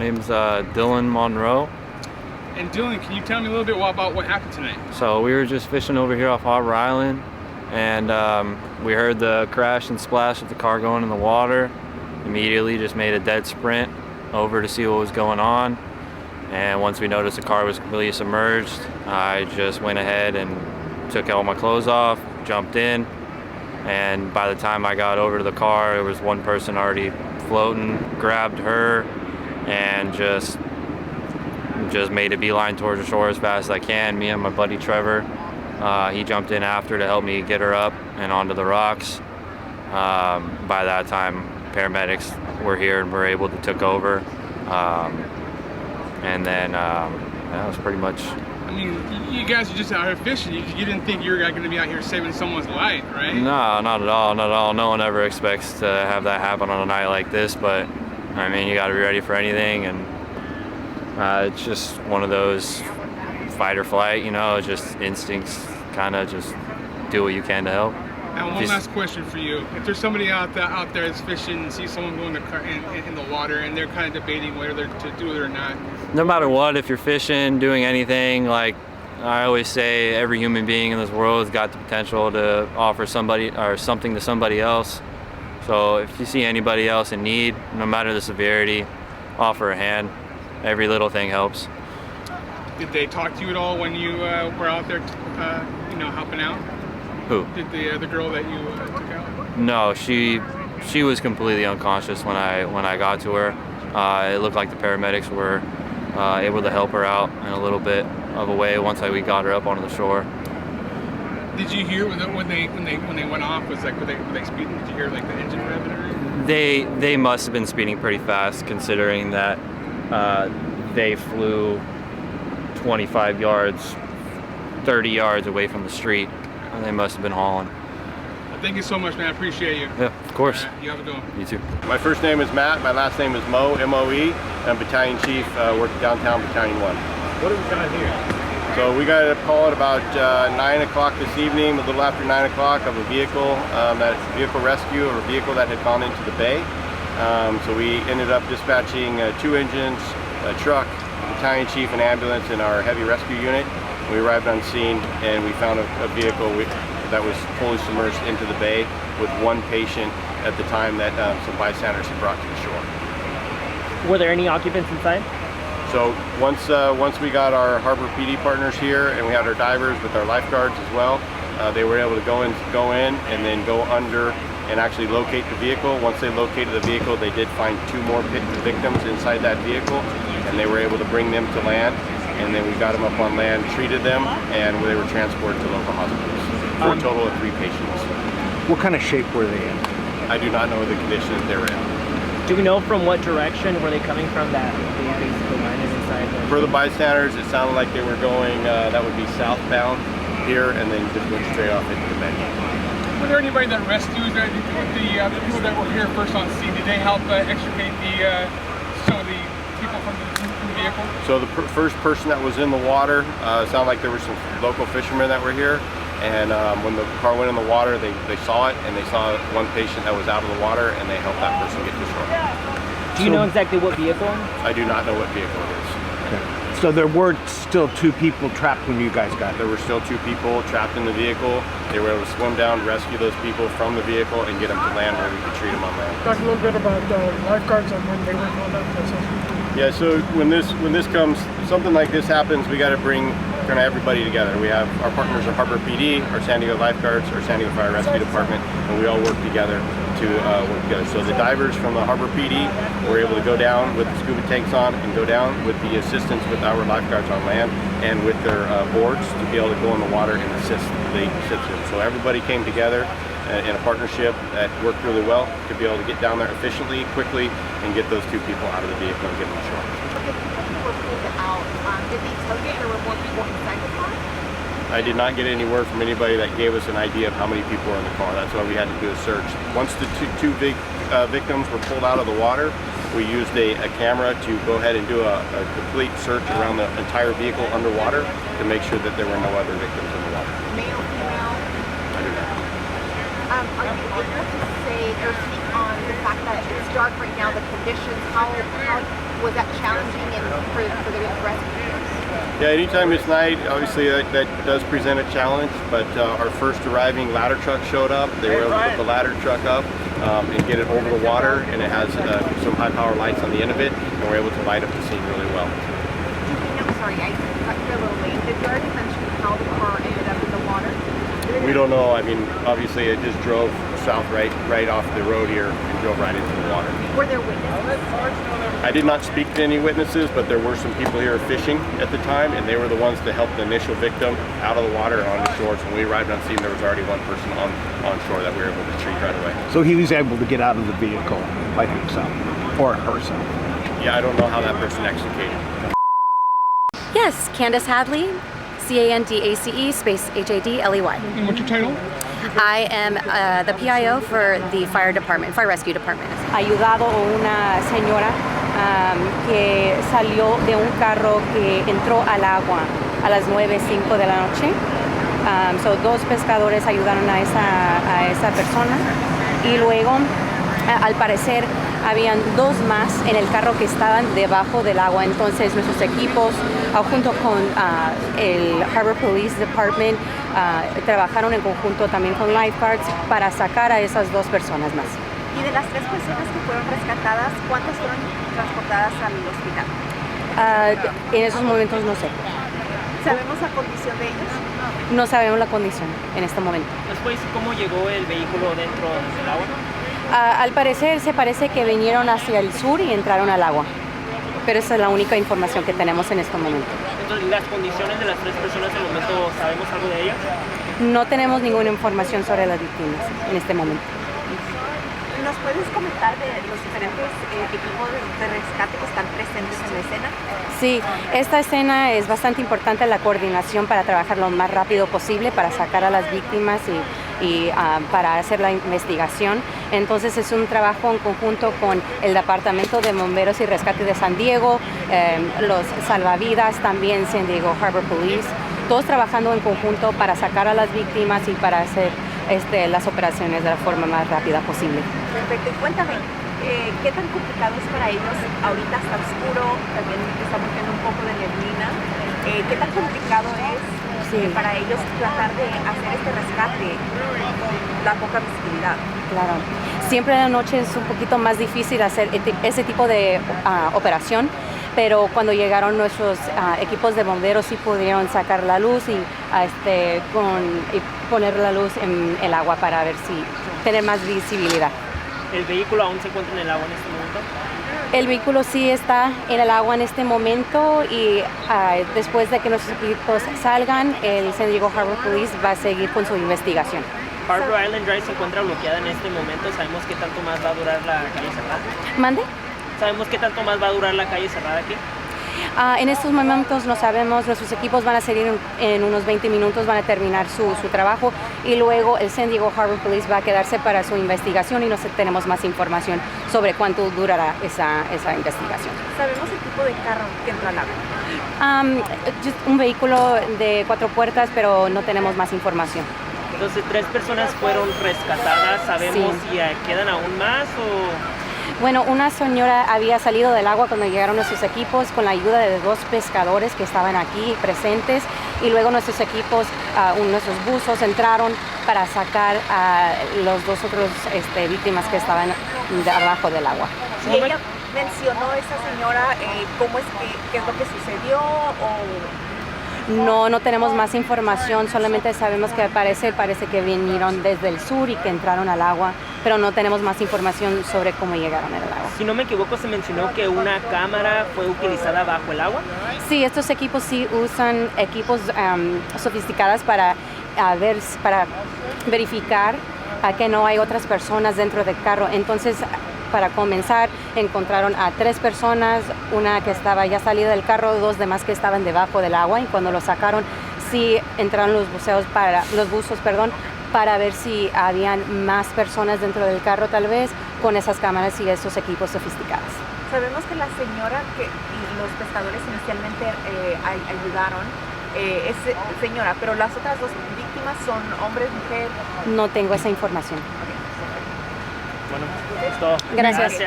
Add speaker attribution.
Speaker 1: name's Dylan Monroe.
Speaker 2: And Dylan, can you tell me a little bit about what happened tonight?
Speaker 1: So we were just fishing over here off Harbor Island, and we heard the crash and splash of the car going in the water. Immediately just made a dead sprint over to see what was going on. And once we noticed the car was completely submerged, I just went ahead and took all my clothes off, jumped in, and by the time I got over to the car, there was one person already floating, grabbed her, and just made a beeline towards the shore as fast as I can. Me and my buddy Trevor, he jumped in after to help me get her up and onto the rocks. By that time, paramedics were here and were able to take over. And then that was pretty much.
Speaker 2: I mean, you guys are just out here fishing. You didn't think you were going to be out here saving someone's life, right?
Speaker 1: No, not at all, not at all. No one ever expects to have that happen on a night like this, but I mean, you got to be ready for anything, and it's just one of those fight or flight, you know, just instincts, kind of just do what you can to help.
Speaker 2: And one last question for you. If there's somebody out there that's fishing and sees someone going in the water and they're kind of debating whether to do it or not.
Speaker 1: No matter what, if you're fishing, doing anything, like I always say, every human being in this world has got the potential to offer somebody or something to somebody else. So if you see anybody else in need, no matter the severity, offer a hand. Every little thing helps.
Speaker 2: Did they talk to you at all when you were out there, you know, helping out?
Speaker 1: Who?
Speaker 2: Did the girl that you took out?
Speaker 1: No, she was completely unconscious when I got to her. It looked like the paramedics were able to help her out in a little bit of a way once we got her up onto the shore.
Speaker 2: Did you hear when they went off? Were they speeding? Did you hear like the engine revving or anything?
Speaker 1: They must have been speeding pretty fast, considering that they flew 25 yards, 30 yards away from the street. And they must have been hauling.
Speaker 2: Thank you so much, man. I appreciate you.
Speaker 1: Yeah, of course.
Speaker 2: You have a good one.
Speaker 1: You too.
Speaker 3: My first name is Matt. My last name is Moe, M-O-E. I'm Battalion Chief, working downtown Battalion 1.
Speaker 2: What have we got here?
Speaker 3: So we got a call at about 9 o'clock this evening, a little after 9 o'clock, of a vehicle, vehicle rescue of a vehicle that had gone into the bay. So we ended up dispatching 2 engines, a truck, Battalion Chief, an ambulance, and our heavy rescue unit. We arrived on scene and we found a vehicle that was fully submerged into the bay with one patient at the time that some bystanders had brought to the shore.
Speaker 4: Were there any occupants inside?
Speaker 3: So once we got our Harbor PD partners here and we had our divers with our lifeguards as well, they were able to go in and then go under and actually locate the vehicle. Once they located the vehicle, they did find 2 more victims inside that vehicle, and they were able to bring them to land. And then we got them up on land, treated them, and they were transported to local hospitals for a total of 3 patients.
Speaker 5: What kind of shape were they in?
Speaker 3: I do not know the condition that they were in.
Speaker 4: Do we know from what direction were they coming from that they basically landed inside?
Speaker 3: For the bystanders, it sounded like they were going, that would be southbound here, and then just went straight off into the bay.
Speaker 2: Was there anybody that rescued the people that were here first on scene? Did they help extricate some of the people from the vehicle? So
Speaker 3: the first person that was in the water, sounded like there were some local fishermen that were here, and when the car went in the water, they saw it, and they saw one patient that was out of the water, and they helped that person get to shore.
Speaker 4: Do you know exactly what vehicle?
Speaker 3: I do not know what vehicle it is.
Speaker 5: Okay. So there were still 2 people trapped when you guys got
Speaker 3: there? There were still 2 people trapped in the vehicle. They were able to swim down, rescue those people from the vehicle, and get them to land where we could treat them on land.
Speaker 6: Talk a little bit about lifeguards and when they were called up.
Speaker 3: Yeah, so when this comes, something like this happens, we got to bring kind of everybody together. We have our partners at Harbor PD, our San Diego Lifeguards, our San Diego Fire Rescue Department, and we all work together to work together. So the divers from the Harbor PD were able to go down with the scuba tanks on and go down with the assistance with our lifeguards on land and with their boards to be able to go in the water and assist the citizens. So everybody came together in a partnership that worked really well to be able to get down there efficiently, quickly, and get those 2 people out of the vehicle and get them ashore.
Speaker 7: The people were pulled out. Did they tell you there were more people inside the car?
Speaker 3: I did not get any word from anybody that gave us an idea of how many people were in the car. That's why we had to do a search. Once the two victims were pulled out of the water, we used a camera to go ahead and do a complete search around the entire vehicle underwater to make sure that there were no other victims in the water.
Speaker 7: Male, female?
Speaker 3: I do not.
Speaker 7: Are you able to say or speak on the fact that it's dark right now, the conditions, how Was that challenging for the rescue?
Speaker 3: Yeah, anytime it's night, obviously that does present a challenge, but our first arriving ladder truck showed up. They were able to put the ladder truck up and get it over the water, and it has some high power lights on the end of it, and we're able to light up the scene really well.
Speaker 7: I'm sorry, I cut you a little late. Did you already mention how the car ended up in the water?
Speaker 3: We don't know. I mean, obviously it just drove south right off the road here and drove right into the water.
Speaker 7: Were there witnesses?
Speaker 3: I did not speak to any witnesses, but there were some people here fishing at the time, and they were the ones to help the initial victim out of the water and on the shore. So when we arrived on scene, there was already one person on shore that we were able to treat right away.
Speaker 5: So he was able to get out of the vehicle by himself or herself.
Speaker 3: Yeah, I don't know how that person extricated.
Speaker 8: Yes, Candace Hadley, CANDACE space HADLEY.
Speaker 2: And what's your title?
Speaker 8: I am the PIO for the fire rescue department.
Speaker 9: Ayudado a una señora que salió de un carro que entró al agua a las 9:05 de la noche. Dos pescadores ayudaron a esa persona y luego al parecer habían dos más en el carro que estaban debajo del agua. Entonces nuestros equipos junto con el Harbor Police Department trabajaron en conjunto también con lifeguards para sacar a esas dos personas más.
Speaker 7: Y de las 3 personas que fueron rescatadas, ¿cuántas fueron transportadas al hospital?
Speaker 9: En esos momentos no sé.
Speaker 7: ¿Sabemos la condición de ellos?
Speaker 9: No sabemos la condición en este momento.
Speaker 4: Después, ¿cómo llegó el vehículo dentro del agua?
Speaker 9: Al parecer se parece que vinieron hacia el sur y entraron al agua, pero esa es la única información que tenemos en este momento.
Speaker 4: Entonces, ¿las condiciones de las 3 personas en el momento sabemos algo de ellas?
Speaker 9: No tenemos ninguna información sobre las víctimas en este momento.
Speaker 7: ¿Nos puedes comentar de los diferentes equipos de rescate que están presentes en la escena?
Speaker 9: Sí, esta escena es bastante importante, la coordinación para trabajar lo más rápido posible para sacar a las víctimas y para hacer la investigación. Entonces es un trabajo en conjunto con el Departamento de Bomberos y Rescate de San Diego, los salvavidas, también San Diego Harbor Police, todos trabajando en conjunto para sacar a las víctimas y para hacer las operaciones de la forma más rápida posible.
Speaker 7: Perfecto. Y cuéntame, ¿qué tan complicado es para ellos? Ahorita está oscuro, también estamos viendo un poco de neblina. ¿Qué tan complicado es para ellos tratar de hacer este rescate? La poca visibilidad.
Speaker 9: Claro. Siempre en la noche es un poquito más difícil hacer ese tipo de operación, pero cuando llegaron nuestros equipos de bomberos sí pudieron sacar la luz y poner la luz en el agua para ver si tener más visibilidad.
Speaker 4: ¿El vehículo aún se encuentra en el agua en este momento?
Speaker 9: El vehículo sí está en el agua en este momento y después de que nuestros equipos salgan, el San Diego Harbor Police va a seguir con su investigación.
Speaker 4: Harbor Island Drive se encuentra bloqueada en este momento. ¿Sabemos qué tanto más va a durar la calle cerrada?
Speaker 9: ¿Mande?
Speaker 4: ¿Sabemos qué tanto más va a durar la calle cerrada aquí?
Speaker 9: En estos momentos no sabemos, nuestros equipos van a salir en unos 20 minutos, van a terminar su trabajo y luego el San Diego Harbor Police va a quedarse para su investigación y no tenemos más información sobre cuánto durará esa investigación.
Speaker 7: ¿Sabemos el tipo de carro que entró al agua?
Speaker 9: Un vehículo de 4 puertas, pero no tenemos más información.
Speaker 4: Entonces, 3 personas fueron rescatadas. ¿Sabemos si quedan aún más o...?
Speaker 9: Bueno, una señora había salido del agua cuando llegaron nuestros equipos con la ayuda de 2 pescadores que estaban aquí presentes y luego nuestros equipos, nuestros buzos entraron para sacar a los 2 otros víctimas que estaban abajo del agua.
Speaker 7: ¿Y ella mencionó esa señora cómo es qué es lo que sucedió o...?
Speaker 9: No tenemos más información, solamente sabemos que parece que vinieron desde el sur y que entraron al agua, pero no tenemos más información sobre cómo llegaron al agua.
Speaker 4: Si no me equivoco, se mencionó que una cámara fue utilizada bajo el agua.
Speaker 9: Sí, estos equipos sí usan equipos sofisticados para verificar que no hay otras personas dentro del carro. Entonces, para comenzar, encontraron a 3 personas, una que estaba ya salida del carro, 2 demás que estaban debajo del agua y cuando lo sacaron, sí entraron los buzos para ver si habían más personas dentro del carro tal vez con esas cámaras y esos equipos sofisticados.
Speaker 7: Sabemos que la señora y los pescadores inicialmente ayudaron, es señora, pero las otras 2 víctimas son hombres, mujeres.
Speaker 9: No tengo esa información.
Speaker 4: Bueno, es todo.
Speaker 9: Gracias.